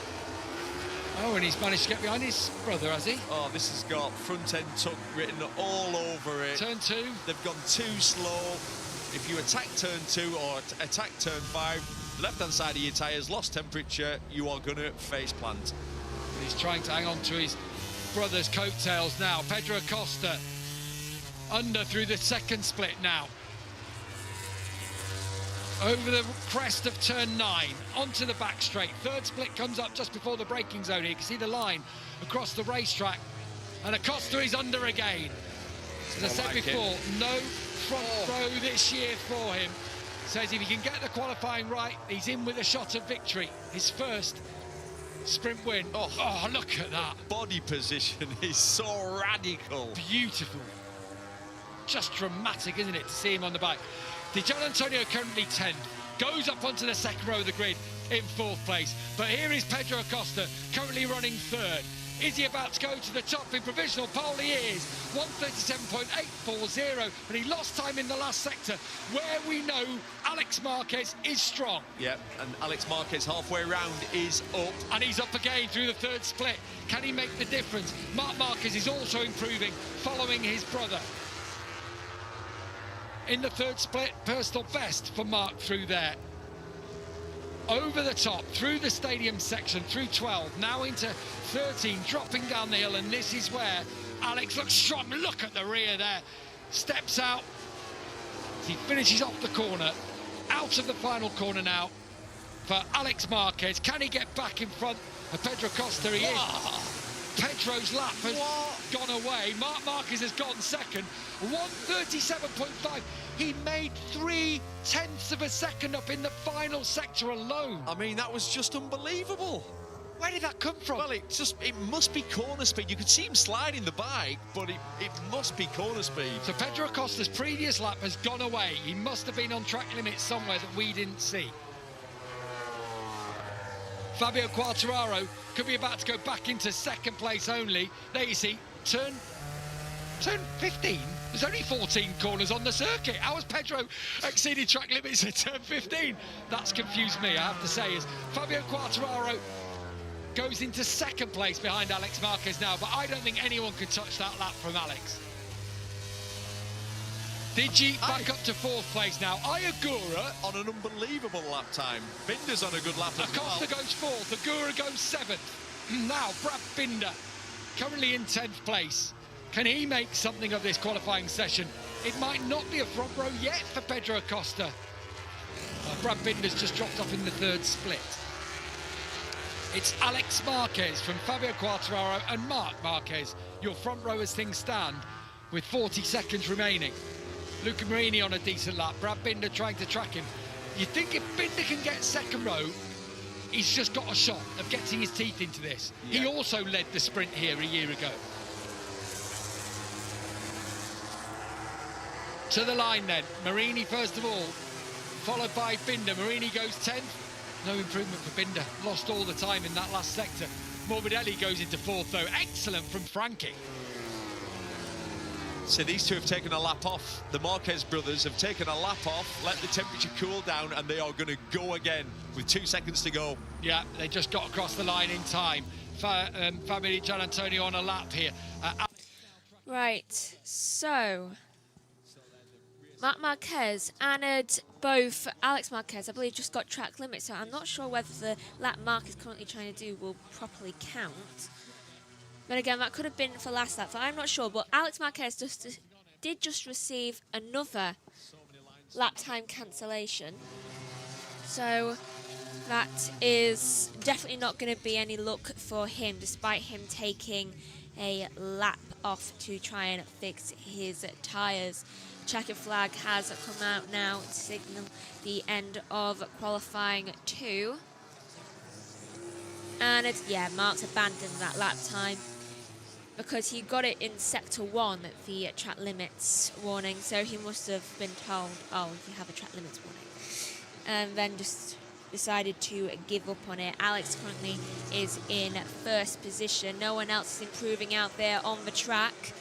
Oh, and he's managed to get behind his brother, has he? Oh, this has got front end tuck written all over it. Turn 2. They've gone too slow. If you attack turn 2 or attack turn 5, the left-hand side of your tyres lost temperature, you are going to face plant. And he's trying to hang on to his brother's coattails now. Pedro Acosta under through the second split now. Over the crest of turn 9, onto the back straight. Third split comes up just before the braking zone here. You can see the line across the racetrack. And Acosta is under again. As I said before, no front row this year for him. Says if he can get the qualifying right, he's in with a shot of victory. His first sprint win. Oh, look at that. Body position is so radical. Beautiful. Just dramatic, isn't it, to see him on the bike. Di Gianantonio currently 10th, goes up onto the second row of the grid in 4th place. But here is Pedro Acosta, currently running 3rd. Is he about to go to the top in provisional pole? He is. 1:37.840, but he lost time in the last sector, where we know Alex Marquez is strong. Yep, and Alex Marquez halfway round is up. And he's up again through the 3rd split. Can he make the difference? Marc Marquez is also improving, following his brother. In the 3rd split, personal best for Marc through there. Over the top, through the stadium section, through 12, now into 13, dropping down the hill, and this is where Alex looks strong. Look at the rear there. Steps out. He finishes off the corner. Out of the final corner now for Alex Marquez. Can he get back in front of Pedro Acosta? He is. Pedro's lap has gone away. Marc Marquez has gone second. 1:37.5. He made 0.3 of a second up in the final sector alone. I mean, that was just unbelievable. Where did that come from? Well, it must be corner speed. You could see him sliding the bike, but it must be corner speed. So Pedro Acosta's previous lap has gone away. He must have been on track limits somewhere that we didn't see. Fabio Quartararo could be about to go back into 2nd place only. There you see, turn 15. There's only 14 corners on the circuit. How has Pedro exceeded track limits at turn 15? That's confused me, I have to say, as Fabio Quartararo goes into 2nd place behind Alex Marquez now, but I don't think anyone could touch that lap from Alex. Digi back up to 4th place now. Ayagura on an unbelievable lap time. Binder's on a good lap as well. Acosta goes 4th, Agura goes 7th. Now Brad Binder currently in 10th place. Can he make something of this qualifying session? It might not be a front row yet for Pedro Acosta. Brad Binder's just dropped off in the 3rd split. It's Alex Marquez from Fabio Quartararo and Marc Marquez, your front row as things stand, with 40 seconds remaining. Luca Marini on a decent lap, Brad Binder trying to track him. You think if Binder can get 2nd row, he's just got a shot of getting his teeth into this. Yeah. He also led the sprint here a year ago. To the line then, Marini first of all, followed by Binder. Marini goes 10th. No improvement for Binder. Lost all the time in that last sector. Morbidelli goes into 4th though. Excellent from Frankie. So these two have taken a lap off. The Marquez brothers have taken a lap off, let the temperature cool down, and they are going to go again with 2 seconds to go. Yeah, they just got across the line in time. Fabio Gian Antonio on a lap here. Right, so Marc Marquez and both Alex Marquez, I believe, just got track limits, so I'm not sure whether the lap Marc is currently trying to do will properly count. But again, that could have been for last lap, so I'm not sure. But Alex Marquez did just receive another lap time cancellation. So that is definitely not going to be any luck for him, despite him taking a lap off to try and fix his tyres. Checkered flag has come out now to signal the end of qualifying 2. And yeah, Marc's abandoned that lap time because he got it in sector 1, the track limits warning, so he must have been told, oh, you have a track limits warning, and then just decided to give up on it. Alex currently is in first position. No one else is improving out there on the track.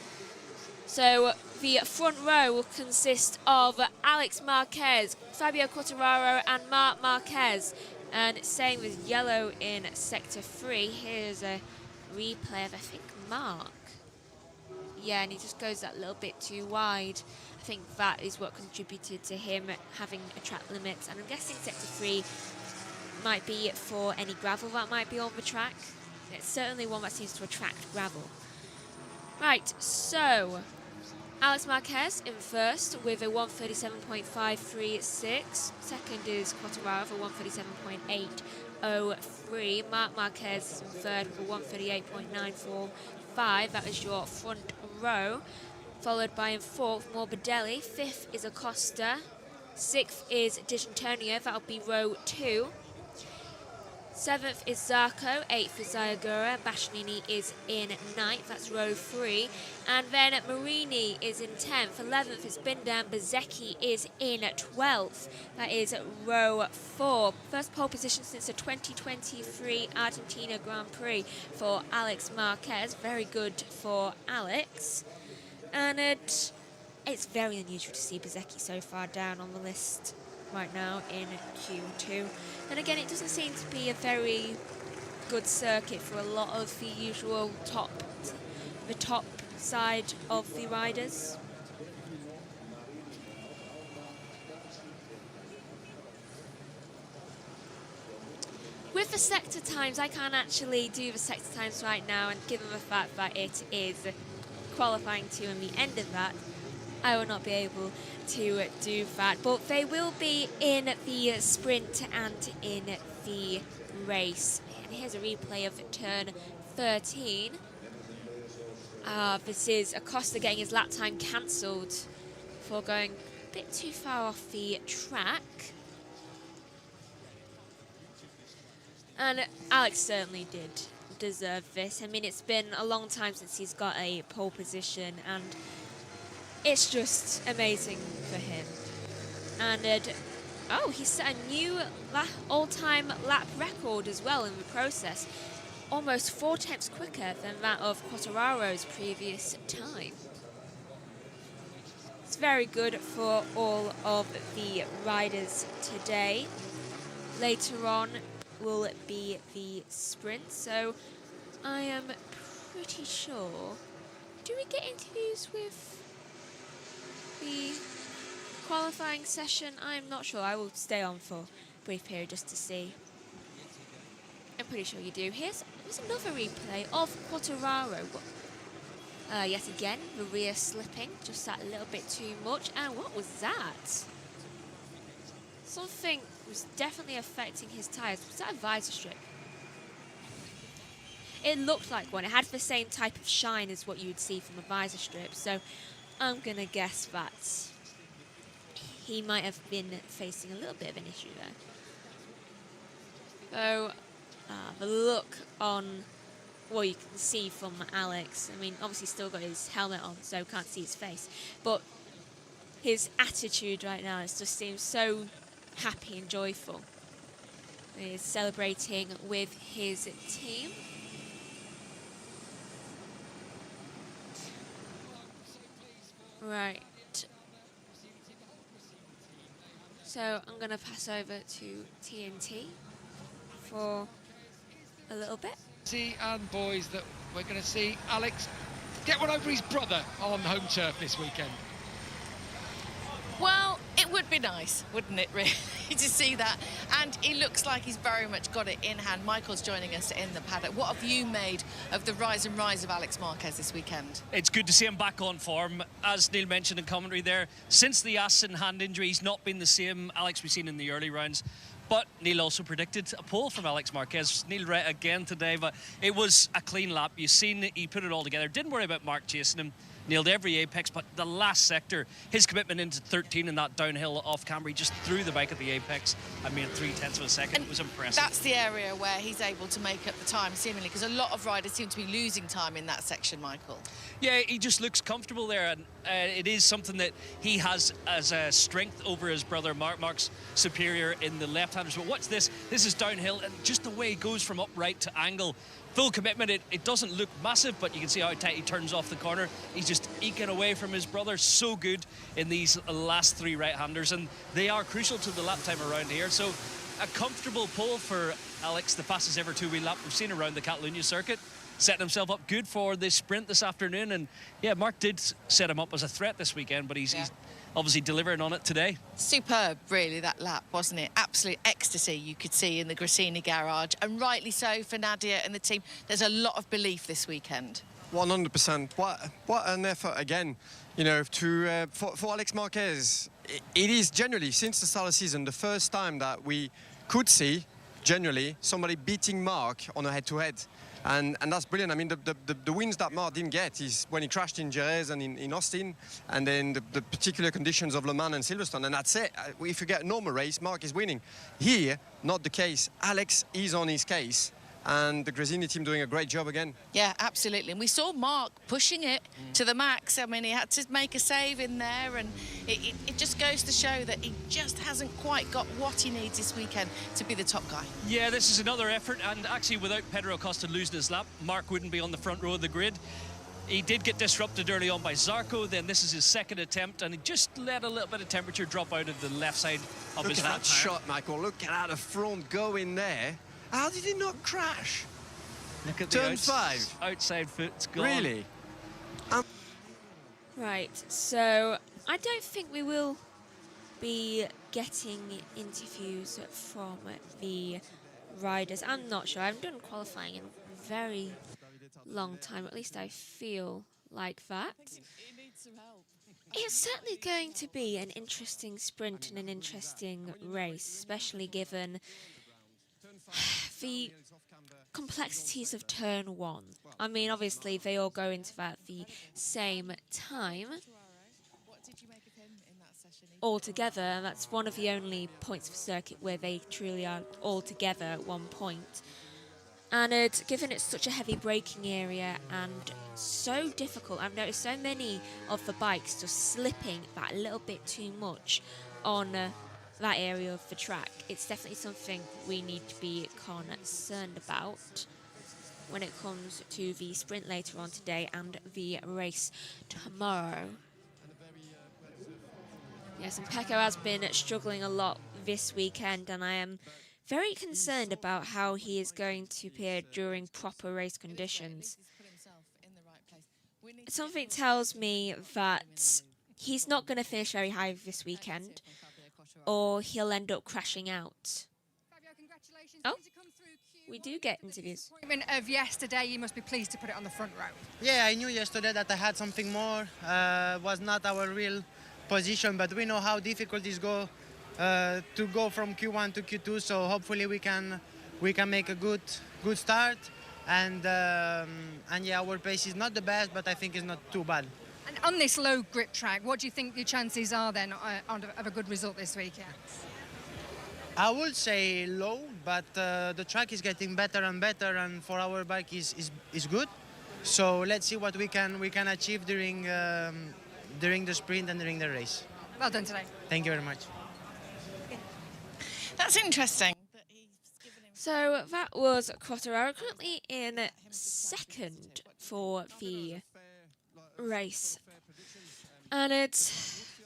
So the front row will consist of Alex Marquez, Fabio Quartararo and Marc Marquez. And same with yellow in sector 3. Here's a replay of, I think, Marc. Yeah, and he just goes that little bit too wide. I think that is what contributed to him having a track limit. And I'm guessing sector 3 might be for any gravel that might be on the track. It's certainly one that seems to attract gravel. Right, so Alex Marquez in first with a 137.536. Second is Quartararo for 137.803. Marc Marquez is in third with a 138.945. That is your front row. Followed by in fourth, Morbidelli. Fifth is Acosta. Sixth is D'Antonio. That'll be row 2. 7th is Zarco, 8th is Zayagura, Bastianini is in 9th, that's row 3, and then Marini is in 10th, 11th is Binda, Bezzecchi is in 12th, that is row 4. First pole position since the 2023 Argentina Grand Prix for Alex Marquez, very good for Alex, and it's very unusual to see Bezzecchi so far down on the list right now in Q2. And again, it doesn't seem to be a very good circuit for a lot of the usual top side of the riders. With the sector times, I can't actually do the sector times right now, and given the fact that it is qualifying 2 and the end of that, I will not be able to do that, but they will be in the sprint and in the race. And here's a replay of turn 13. This is Acosta getting his lap time cancelled for going a bit too far off the track. And Alex certainly did deserve this. I mean, it's been a long time since he's got a pole position, and it's just amazing for him. And oh, he set a new all-time lap record as well in the process. Almost 4 times quicker than that of Quartararo's previous time. It's very good for all of the riders today. Later on will be the sprint, so I am pretty sure. Do we get interviews with the qualifying session? I'm not sure. I will stay on for a brief period just to see. I'm pretty sure you do. Here's another replay of Quartararo. Yet again, the rear slipping, just that little bit too much. And what was that? Something was definitely affecting his tyres. Was that a visor strip? It looked like one. It had the same type of shine as what you would see from a visor strip. So I'm going to guess that he might have been facing a little bit of an issue there. So the look on, well, you can see from Alex, I mean, obviously still got his helmet on, so can't see his face. But his attitude right now just seems so happy and joyful. He's celebrating with his team. Right. So I'm going to pass over to TNT for a little bit. And boys, that we're going to see Alex get one over his brother on home turf this weekend. Well, it would be nice, wouldn't it, really, to see that? And he looks like he's very much got it in hand. Michael's joining us in the paddock. What have you made of the rise and rise of Alex Marquez this weekend? It's good to see him back on form. As Neil mentioned in commentary there, since the ass and hand injury, he's not been the same Alex we've seen in the early rounds. But Neil also predicted a pole from Alex Marquez. Neil right again today, but it was a clean lap. You've seen he put it all together. Didn't worry about Mark chasing him. Nailed every apex, but the last sector, his commitment into 13 in that downhill off camber, he just threw the bike at the apex and made 0.3 of a second. It was impressive. That's the area where he's able to make up the time, seemingly, because a lot of riders seem to be losing time in that section, Michael. Yeah, he just looks comfortable there, and it is something that he has as a strength over his brother. Mark's superior in the left-handers. But watch this. This is downhill, and just the way he goes from upright to angle. Full commitment. It doesn't look massive, but you can see how tight he turns off the corner. He's just eking away from his brother. So good in these last three right-handers, and they are crucial to the lap time around here. So a comfortable pole for Alex, the fastest ever two-wheel lap we've seen around the Catalunya circuit. Setting himself up good for this sprint this afternoon. And yeah, Mark did set him up as a threat this weekend, but he's obviously delivering on it today. Superb, really, that lap, wasn't it? Absolute ecstasy you could see in the Grassini garage, and rightly so for Nadia and the team. There's a lot of belief this weekend. 100%. What an effort again, you know, for Alex Marquez. It is generally, since the start of the season, the first time that we could see, generally, somebody beating Mark on a head-to-head. And that's brilliant. I mean, the wins that Mark didn't get is when he crashed in Jerez and in Austin, and then the particular conditions of Le Mans and Silverstone, and that's it. If you get a normal race, Mark is winning. Here, not the case. Alex is on his case, and the Grassini team doing a great job again. Yeah, absolutely. And we saw Mark pushing it to the max. I mean, he had to make a save in there, and it just goes to show that he just hasn't quite got what he needs this weekend to be the top guy. Yeah, this is another effort, and actually without Pedro Acosta losing his lap, Mark wouldn't be on the front row of the grid. He did get disrupted early on by Zarco, then this is his second attempt, and he just let a little bit of temperature drop out of the left side of his Look at lap that shot, Michael. Look at how the front go in there. How did he not crash? Look at Turn the 5. Outside foot's gone. Really? Right, so I don't think we will be getting interviews from the riders. I'm not sure. I haven't done qualifying in a very long time. At least I feel like that. It's certainly going to be an interesting sprint and an interesting race, especially given the complexities of turn 1. I mean, obviously, they all go into that at the same time all together, and that's one of the only points of the circuit where they truly are all together at one point. And given it's such a heavy braking area and so difficult, I've noticed so many of the bikes just slipping that little bit too much on that area of the track. It's definitely something we need to be concerned about when it comes to the sprint later on today and the race tomorrow. Yes, and Pecco has been struggling a lot this weekend, and I am very concerned about how he is going to appear during proper race conditions. Something tells me that he's not going to finish very high this weekend, or he'll end up crashing out. Oh, we do get interviews. Of yesterday, you must be pleased to put it on the front row. Yeah, I knew yesterday that I had something more. Was not our real position, but we know how difficult it is to go from Q1 to Q2. So hopefully we can make a good start. And yeah, our pace is not the best, but I think it's not too bad. And on this low grip track, what do you think your chances are then of a good result this weekend? I would say low, but the track is getting better and better, and for our bike is good. So let's see what we can achieve during the sprint and during the race. Well done today. Thank you very much. That's interesting. So that was Poncharal, currently in second for the race. And it's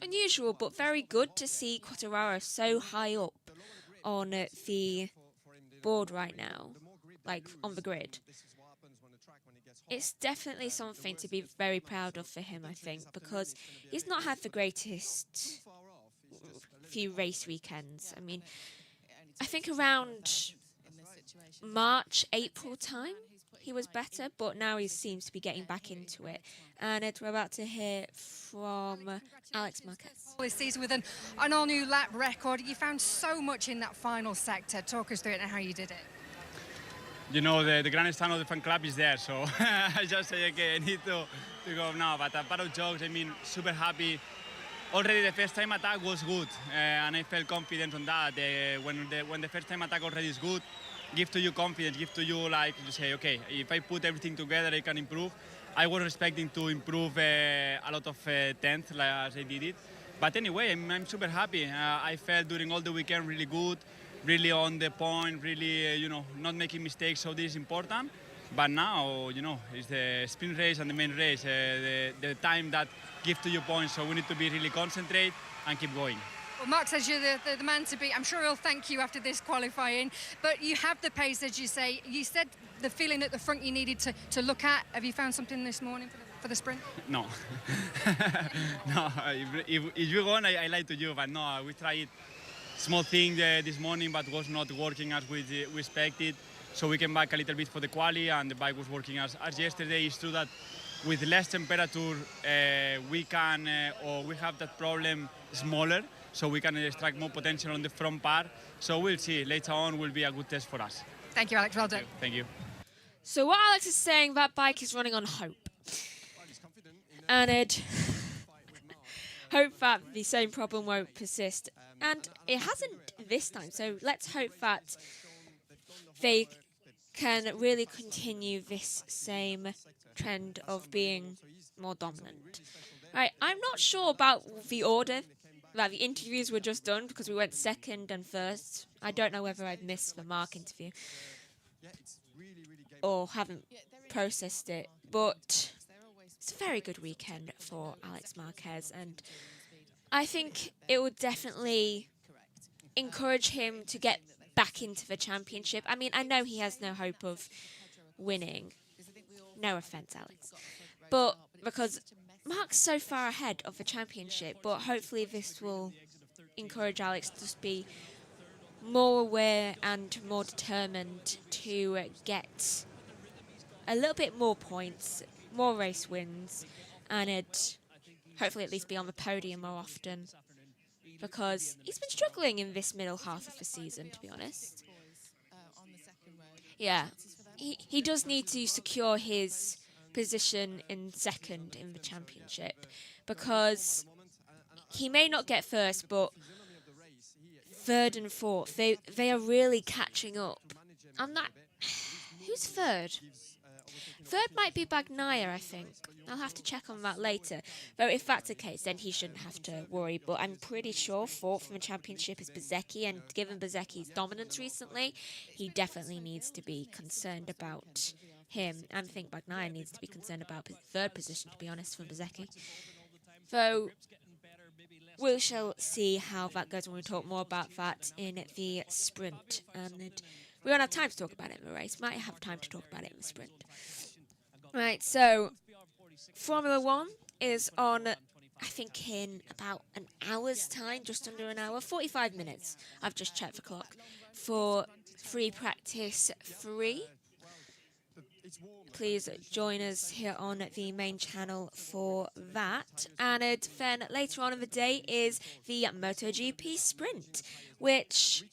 unusual but very good to see Quartararo so high up on the board right now, like on the grid. It's definitely something to be very proud of for him, I think, because he's not had the greatest few race weekends. I mean, I think around March, April time, he was better, but now he seems to be getting back into it. And we're about to hear from Alex Marquez. This season with an all-new lap record. You found so much in that final sector. Talk us through it and how you did it. You know, the grandstand of the fan club is there, so I just say, okay, I need to go now. But apart of jokes, I mean, super happy. Already the first time attack was good, and I felt confident on that. When the first time attack already is good, give to you confidence, give to you like you say, okay, if I put everything together, I can improve. I was expecting to improve a lot of tenth, like as I did it. But anyway, I'm super happy. I felt during all the weekend really good, really on the point, really, you know, not making mistakes. So this is important. But now, you know, it's the sprint race and the main race, the time that give to you points. So we need to be really concentrate and keep going. Well, Mark says you're the man to beat. I'm sure he'll thank you after this qualifying. But you have the pace, as you say. You said the feeling at the front you needed to look at. Have you found something this morning for the sprint? No. No, if you want, I lie to you. But no, we tried small thing this morning, but was not working as we expected. So we came back a little bit for the quali, and the bike was working as yesterday. It's true that with less temperature, we can, or we have that problem smaller, so we can extract more potential on the front part. So we'll see. Later on will be a good test for us. Thank you, Alex. Well done. Thank you. So what Alex is saying, that bike is running on hope. And hope that the same problem won't persist. And it hasn't this time, so let's hope that they can really continue this same trend of being more dominant. Right, I'm not sure about the order that the interviews were just done, because we went second and first. I don't know whether I've missed the Mark interview or haven't processed it, but it's a very good weekend for Alex Marquez, and I think it would definitely encourage him to get back into the championship. I mean, I know he has no hope of winning. No offence, Alex. But because Mark's so far ahead of the championship, but hopefully this will encourage Alex to just be more aware and more determined to get a little bit more points, more race wins, and hopefully at least be on the podium more often, because he's been struggling in this middle half of the season, to be honest. Yeah, he does need to secure his position in second in the championship, because he may not get first, but third and fourth, they are really catching up. I'm not... Who's third? Third might be Bagnaia, I think. I'll have to check on that later. Though if that's the case, then he shouldn't have to worry. But I'm pretty sure fourth in the championship is Bezzecchi, and given Bezzecchi's dominance recently, he definitely needs to be concerned about him. And I think Bagnaia needs to be concerned about his third position, to be honest, for Bezzecchi. Though we shall see how that goes when we talk more about that in the sprint. And we won't have time to talk about it in the race. Might have time to talk about it in the sprint. Right, so Formula 1 is on, I think, in about an hour's time, just under an hour, 45 minutes. I've just checked the clock for free practice 3. Please join us here on the main channel for that. And then later on in the day is the MotoGP sprint, which...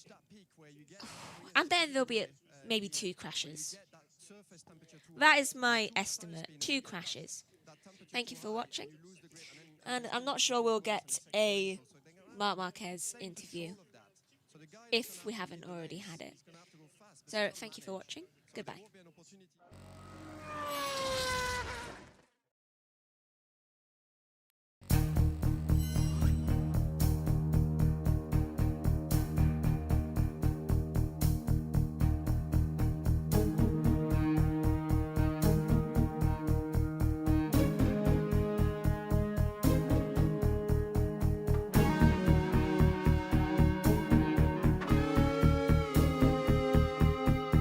And then there'll be maybe 2 crashes. That is my estimate, 2 crashes. Thank you for watching. And I'm not sure we'll get a Marc Marquez interview if we haven't already had it. So thank you for watching. Goodbye.